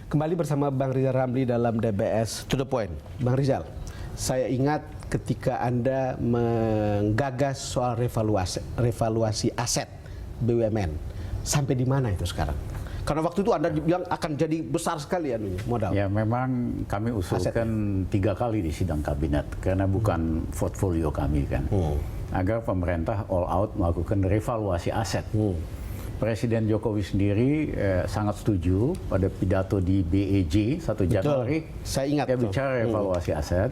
Kembali bersama Bang Rizal Ramli dalam DBS To The Point. Bang Rizal, saya ingat ketika Anda menggagas soal revaluasi aset BUMN. Sampai di mana itu sekarang? Karena waktu itu Anda bilang akan jadi besar sekali anunya, modal. Ya memang kami usulkan 3 kali di sidang kabinet karena bukan portfolio kami kan. Agar pemerintah all out melakukan revaluasi aset. Presiden Jokowi sendiri sangat setuju pada pidato di BEJ 1 Januari. Saya ingat dia bicara evaluasi aset.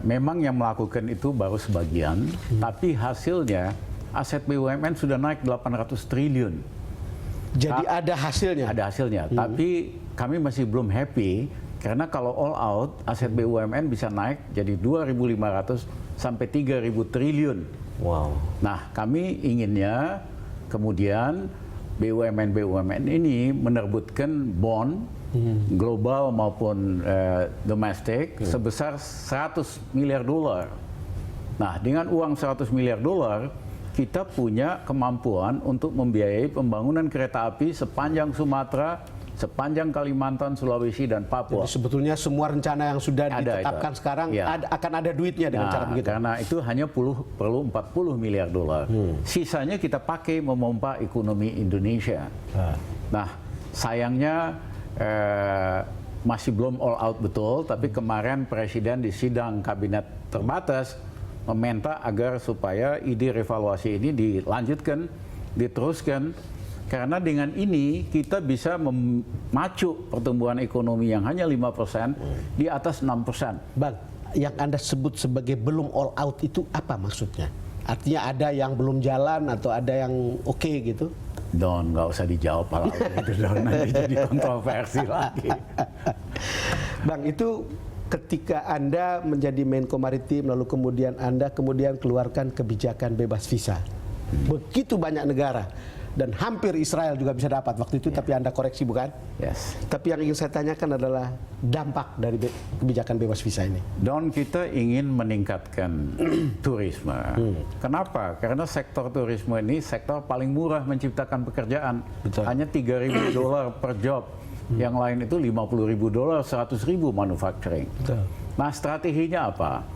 Memang yang melakukan itu baru sebagian, tapi hasilnya aset BUMN sudah naik 800 triliun. Jadi ada hasilnya? Ada hasilnya, tapi kami masih belum happy karena kalau all out aset BUMN bisa naik jadi 2.500 sampai 3.000 triliun. Wow. Nah, kami inginnya kemudian BUMN ini menerbitkan bond global maupun domestik sebesar 100 miliar dolar. Nah, dengan uang 100 miliar dolar kita punya kemampuan untuk membiayai pembangunan kereta api sepanjang Sumatera, sepanjang Kalimantan, Sulawesi, dan Papua. Jadi sebetulnya semua rencana yang sudah ditetapkan sekarang akan ada duitnya dengan cara begitu. Karena itu hanya perlu 40 miliar dolar. Sisanya kita pakai memompa ekonomi Indonesia. Nah, sayangnya masih belum all out betul, tapi kemarin Presiden di sidang kabinet terbatas meminta agar supaya ide revaluasi ini dilanjutkan, diteruskan. Karena dengan ini kita bisa memacu pertumbuhan ekonomi yang hanya 5% di atas 6%. Bang, yang Anda sebut sebagai belum all out itu apa maksudnya? Artinya ada yang belum jalan atau ada yang oke gitu? Don, nggak usah dijawab hal itu, Don. Nanti jadi kontroversi lagi. Bang, itu ketika Anda menjadi Menko Maritim, lalu kemudian Anda keluarkan kebijakan bebas visa. Begitu banyak negara. Dan hampir Israel juga bisa dapat waktu itu, tapi Anda koreksi bukan? Yes. Tapi yang ingin saya tanyakan adalah dampak dari kebijakan bebas visa ini. Don, kita ingin meningkatkan turisme. Kenapa? Karena sektor turisme ini sektor paling murah menciptakan pekerjaan. Betul. Hanya 3.000 dolar per job. Yang lain itu 50.000 dolar, 100.000 manufacturing. Betul. Nah, strateginya apa?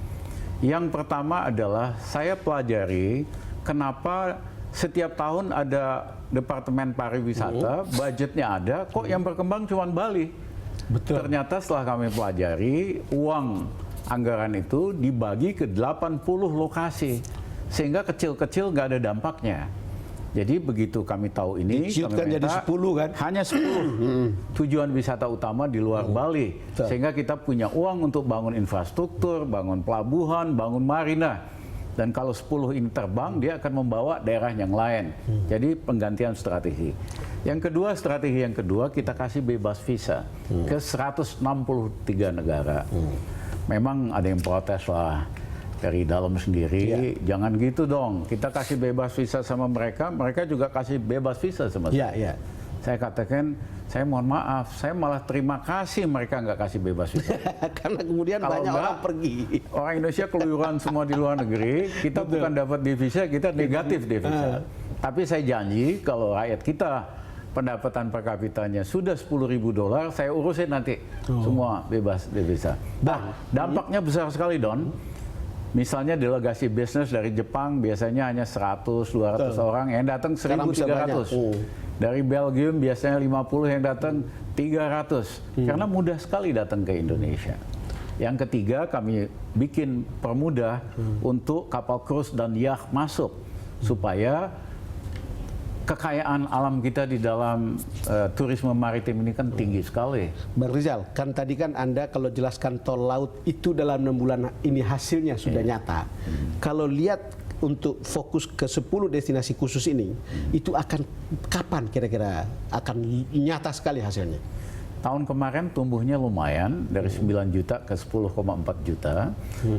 Yang pertama adalah saya pelajari kenapa setiap tahun ada Departemen Pariwisata, budgetnya ada, kok yang berkembang cuma Bali. Betul. Ternyata setelah kami pelajari, uang anggaran itu dibagi ke 80 lokasi, sehingga kecil-kecil nggak ada dampaknya. Jadi begitu kami tahu ini, kan jadi 10 kan? Hanya 10 tujuan wisata utama di luar Bali. Betul. Sehingga kita punya uang untuk bangun infrastruktur, bangun pelabuhan, bangun marina. Dan kalau 10 ini terbang, dia akan membawa daerah yang lain. Jadi penggantian strategi. Strategi yang kedua, kita kasih bebas visa ke 163 negara. Memang ada yang protes lah dari dalam sendiri. Jangan gitu dong. Kita kasih bebas visa sama mereka, mereka juga kasih bebas visa sama saya. Saya katakan, saya mohon maaf, saya malah terima kasih mereka nggak kasih bebas visa. Karena kemudian kalau banyak orang pergi. Orang Indonesia keluyuran semua di luar negeri, kita bukan dapat divisa, kita negatif divisa. Tapi saya janji kalau rakyat kita pendapatan per kapitanya sudah 10.000 dolar, saya urusin nanti semua bebas divisa. Nah, dampaknya besar sekali, Don. Misalnya delegasi bisnis dari Jepang biasanya hanya 100-200 orang, yang datang 1.300. Dari Belgium biasanya 50, yang datang 300. Karena mudah sekali datang ke Indonesia. Yang ketiga, kami bikin permudah untuk kapal cruise dan yacht masuk, supaya kekayaan alam kita di dalam turisme maritim ini kan tinggi sekali. Bang Rizal, kan tadi kan Anda kalau jelaskan tol laut itu dalam 6 bulan ini hasilnya sudah nyata. Kalau lihat untuk fokus ke 10 destinasi khusus ini, itu akan kapan kira-kira akan nyata sekali hasilnya? Tahun kemarin tumbuhnya lumayan, dari 9 juta ke 10,4 juta.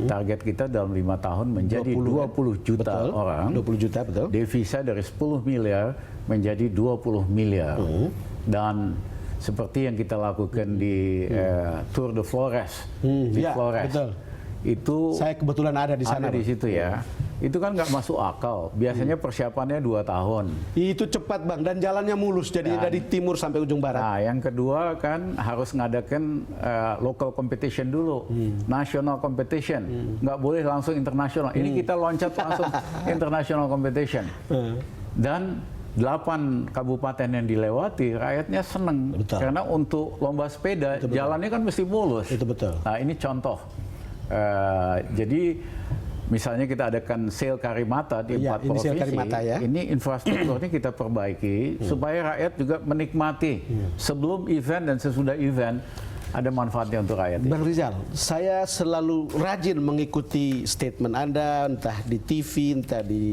Target kita dalam 5 tahun menjadi 20 juta orang. 20 juta, betul. Devisa dari 10 miliar menjadi 20 miliar. Dan seperti yang kita lakukan di Tour de Flores, di Flores. Betul. Itu saya kebetulan ada di sana. Ada di situ ya. itu kan nggak masuk akal. Biasanya persiapannya 2 tahun. Itu cepat Bang, dan jalannya mulus, jadi dari timur sampai ujung barat. Nah, yang kedua kan harus ngadakan local competition dulu, national competition, nggak boleh langsung internasional. Ini kita loncat langsung international competition. Dan 8 kabupaten yang dilewati, rakyatnya seneng. Betul. Karena untuk lomba sepeda, jalannya kan mesti mulus. Itu betul. Nah, ini contoh. Jadi misalnya kita adakan sale Karimata di Iya, 4 ini sale provinsi, Karimata ya. ini infrastrukturnya kita perbaiki supaya rakyat juga menikmati sebelum event dan sesudah event ada manfaatnya untuk rakyat. Bang Rizal, saya selalu rajin mengikuti statement Anda, entah di TV, entah di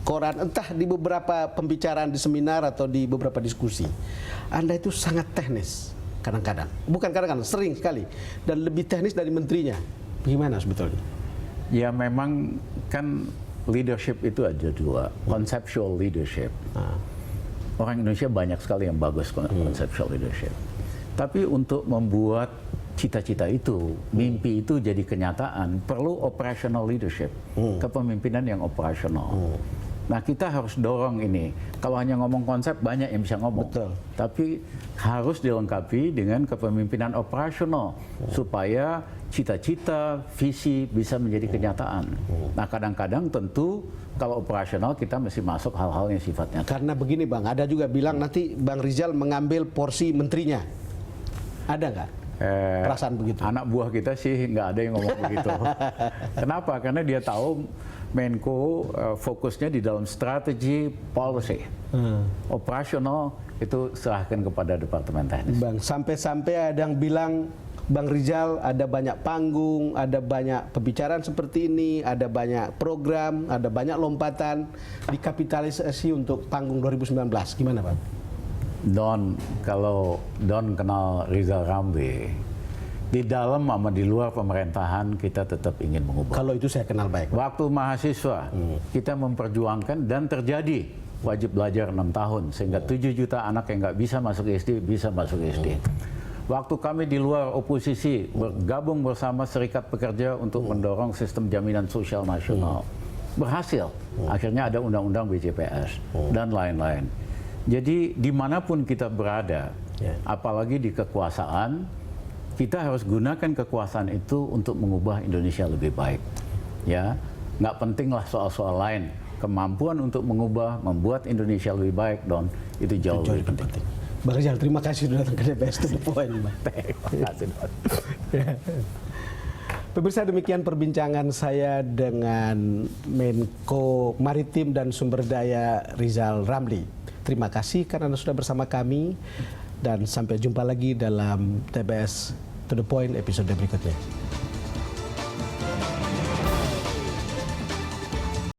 koran, entah di beberapa pembicaraan di seminar atau di beberapa diskusi. Anda itu sangat teknis kadang-kadang, bukan kadang-kadang, sering sekali, dan lebih teknis dari menterinya. Bagaimana sebetulnya? Ya memang kan leadership itu ada 2, conceptual leadership. Orang Indonesia banyak sekali yang bagus conceptual leadership. Tapi untuk membuat cita-cita itu, mimpi itu jadi kenyataan, perlu operational leadership, kepemimpinan yang operasional. Nah, kita harus dorong ini. Kalau hanya ngomong konsep, banyak yang bisa ngomong. Betul. Tapi harus dilengkapi dengan kepemimpinan operasional supaya cita-cita, visi bisa menjadi kenyataan. Nah, kadang-kadang tentu kalau operasional kita mesti masuk hal-hal yang sifatnya. Karena begini Bang, ada juga bilang nanti Bang Rizal mengambil porsi menterinya. Ada nggak perasaan begitu? Anak buah kita sih nggak ada yang ngomong begitu. Kenapa? Karena dia tahu Menko fokusnya di dalam strategi policy. Operasional itu serahkan kepada Departemen Teknis. Bang, sampai-sampai ada yang bilang Bang Rizal ada banyak panggung, ada banyak pembicaraan seperti ini, ada banyak program, ada banyak lompatan, dikapitalisasi untuk panggung 2019. Gimana Bang? Kalau Don kenal Rizal Ramli, di dalam sama di luar pemerintahan kita tetap ingin mengubah. Kalau itu saya kenal baik. Waktu mahasiswa kita memperjuangkan dan terjadi wajib belajar 6 tahun sehingga 7 juta anak yang nggak bisa masuk SD bisa masuk SD. Waktu kami di luar oposisi bergabung bersama serikat pekerja untuk mendorong sistem jaminan sosial nasional, berhasil. Akhirnya ada undang-undang BJPS dan lain-lain. Jadi dimanapun kita berada, apalagi di kekuasaan, kita harus gunakan kekuasaan itu untuk mengubah Indonesia lebih baik. Ya, nggak pentinglah soal-soal lain. Kemampuan untuk mengubah, membuat Indonesia lebih baik, Don, itu jauh lebih penting. Bang Rizal, terima kasih sudah datang ke DBS To The Point. Terima kasih, Don. Pemirsa, demikian perbincangan saya dengan Menko Maritim dan Sumber Daya Rizal Ramli. Terima kasih karena Anda sudah bersama kami dan sampai jumpa lagi dalam TBS To The Point episode berikutnya.